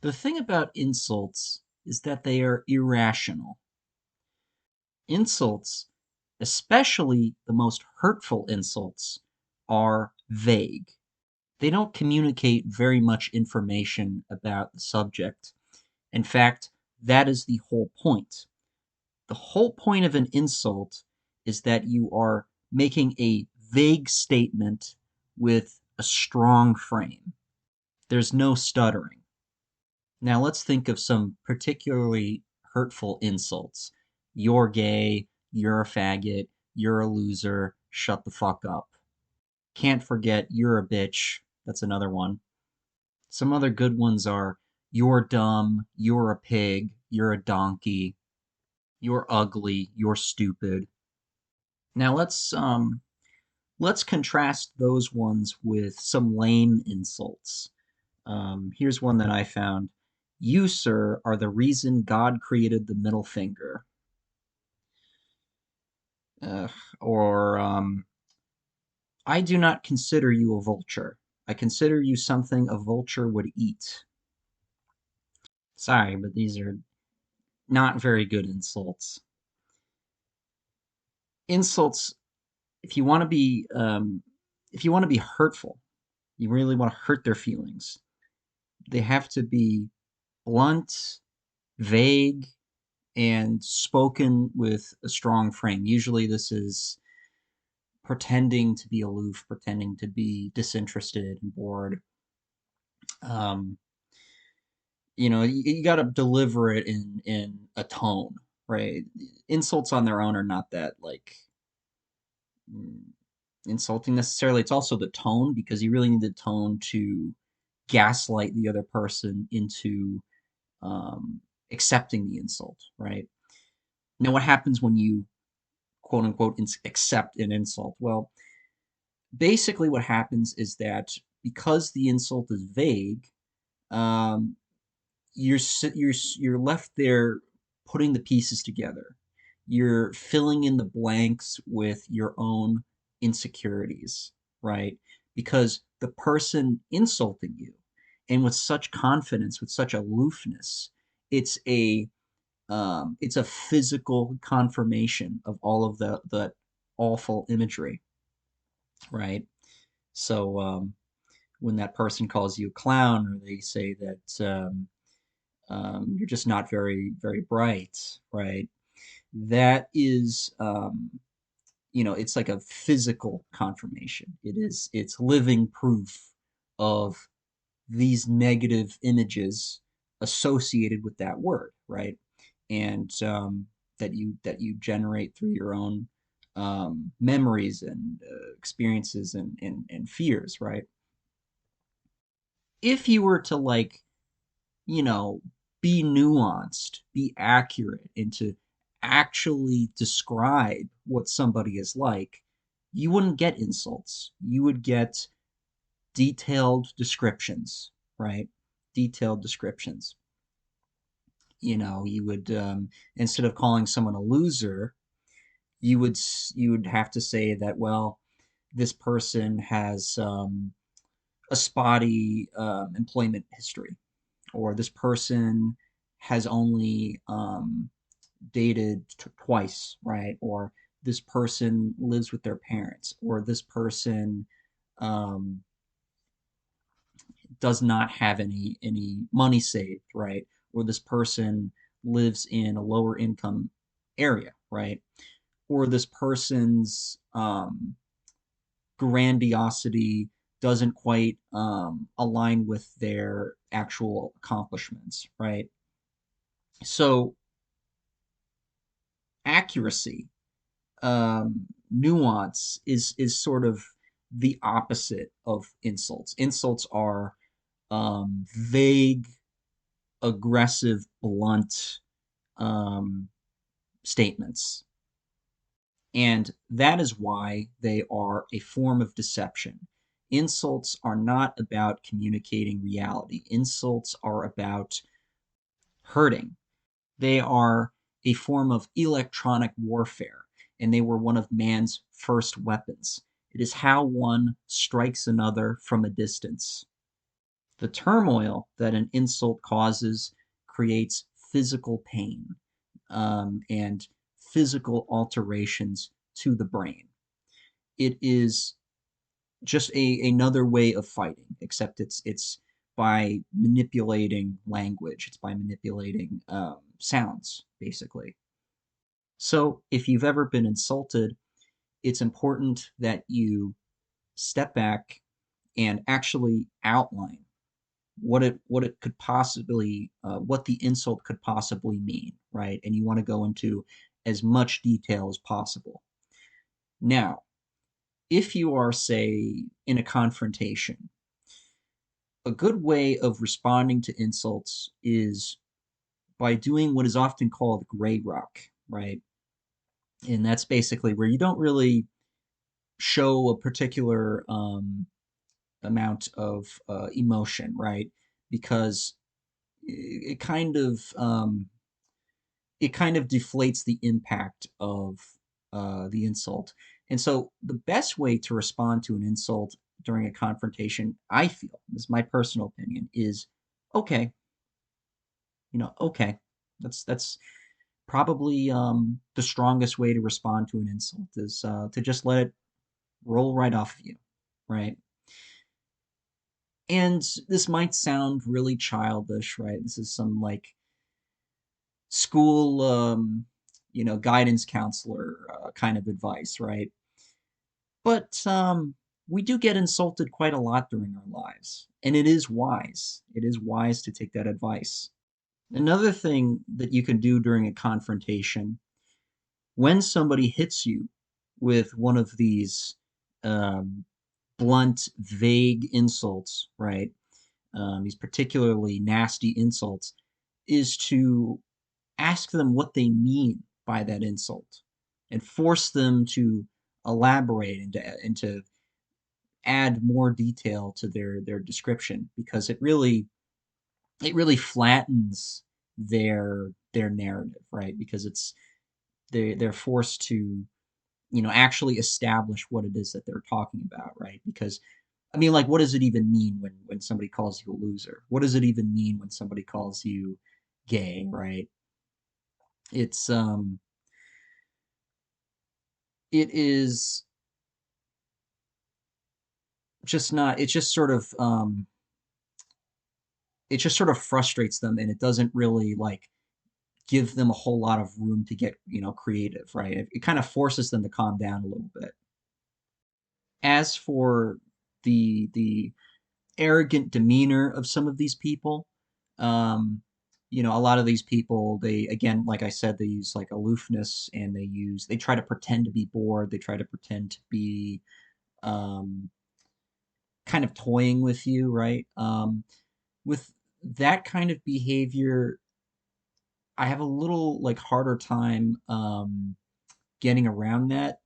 The thing about insults is that they are irrational. Insults, especially the most hurtful insults, are vague. They don't communicate very much information about the subject. In fact, that is the whole point. The whole point of an insult is that you are making a vague statement with a strong frame. There's no stuttering. Now let's think of some particularly hurtful insults. You're gay, you're a faggot, you're a loser, shut the fuck up. Can't forget you're a bitch. That's another one. Some other good ones are you're dumb, you're a pig, you're a donkey, you're ugly, you're stupid. Now let's contrast those ones with some lame insults. Here's one that I found. You, sir, are the reason God created the middle finger. Uh, or I do not consider you a vulture. I consider you something a vulture would eat. Sorry, but these are not very good insults. Insults, if you want to be, if you want to be hurtful, you really want to hurt their feelings. They have to be blunt, vague, and spoken with a strong frame. Usually, this is pretending to be aloof, pretending to be disinterested and bored. Um, you got to deliver it in a tone, right? Insults on their own are not that like mm, insulting necessarily. It's also the tone because you really need the tone to gaslight the other person into um, accepting the insult, right? Now, what happens when you quote unquote accept an insult? Well, basically, what happens is that because the insult is vague, um, you're left there putting the pieces together. You're filling in the blanks with your own insecurities, right? Because the person insulting you, and with such confidence, with such aloofness, it's a physical confirmation of all of the awful imagery, right? So when that person calls you a clown, or they say that you're just not very bright, right? That is, it's like a physical confirmation. It's living proof of these negative images associated with that word, right? And that you generate through your own memories and experiences and fears, right? If you were to like, you know, be nuanced, be accurate, and to actually describe what somebody is like, you wouldn't get insults. You would get detailed descriptions, right? Detailed descriptions. You would instead of calling someone a loser, you would have to say that, well, this person has a spotty employment history, or this person has only dated twice, right? Or this person lives with their parents, or this person um, does not have any money saved, right? Or this person lives in a lower income area, right? Or this person's grandiosity doesn't quite align with their actual accomplishments, right? So accuracy, nuance is sort of the opposite of insults. Insults are vague, aggressive, blunt um, statements. And that is why they are a form of deception. Insults are not about communicating reality, insults are about hurting. They are a form of electronic warfare, and they were one of man's first weapons. It is how one strikes another from a distance. The turmoil that an insult causes creates physical pain, and physical alterations to the brain. It is just another way of fighting, except it's by manipulating language. It's by manipulating sounds, basically. So if you've ever been insulted, it's important that you step back and actually outline what it could possibly what the insult could possibly mean, right? And you want to go into as much detail as possible. Now, if you are, say, in a confrontation, a good way of responding to insults is by doing what is often called gray rock, right? And that's basically where you don't really show a particular amount of emotion, right? Because it kind of it kind of deflates the impact of the insult. And so the best way to respond to an insult during a confrontation, I feel, this is my personal opinion, is okay. Okay. That's probably the strongest way to respond to an insult is to just let it roll right off of you, right? And this might sound really childish, right? This is some like school, guidance counselor kind of advice, right? But we do get insulted quite a lot during our lives, and it is wise. It is wise to take that advice. Another thing that you can do during a confrontation, when somebody hits you with one of these um, blunt, vague insults, right? These particularly nasty insults, is to ask them what they mean by that insult and force them to elaborate and to add more detail to their description, because it really flattens their narrative, right? Because they're forced to actually establish what it is that they're talking about, right? Because I mean, like, what does it even mean when somebody calls you a loser? What does it even mean when somebody calls you gay, right? It's it is just not it's just sort of it just sort of frustrates them, and it doesn't really like give them a whole lot of room to get creative, right? It kind of forces them to calm down a little bit. As for the arrogant demeanor of some of these people, um a lot of these people, they, again, like I said, they use like aloofness, and they try to pretend to be bored, they try to pretend to be um kind of toying with you, right? With that kind of behavior, I have a little like harder time getting around that.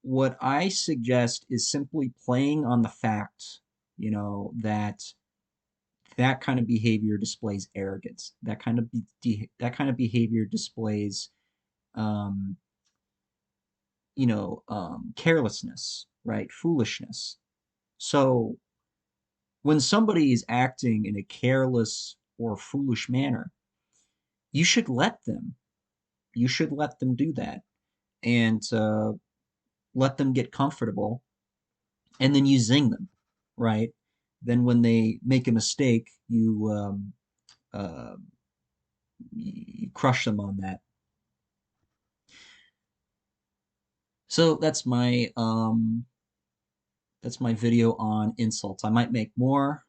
What I suggest is simply playing on the fact, that that kind of behavior displays arrogance. That kind of behavior displays, um, carelessness, right? Foolishness. So when somebody is acting in a careless or foolish manner, you should let them. You should let them do that, and let them get comfortable, and then you zing them, right? Then when they make a mistake, uh, you crush them on that. So that's my video on insults. I might make more.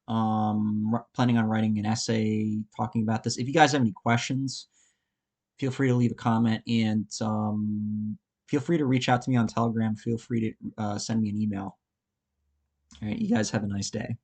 Planning on writing an essay talking about this. If you guys have any questions, feel free to leave a comment, and feel free to reach out to me on Telegram. Feel free to send me an email. All right, you guys have a nice day.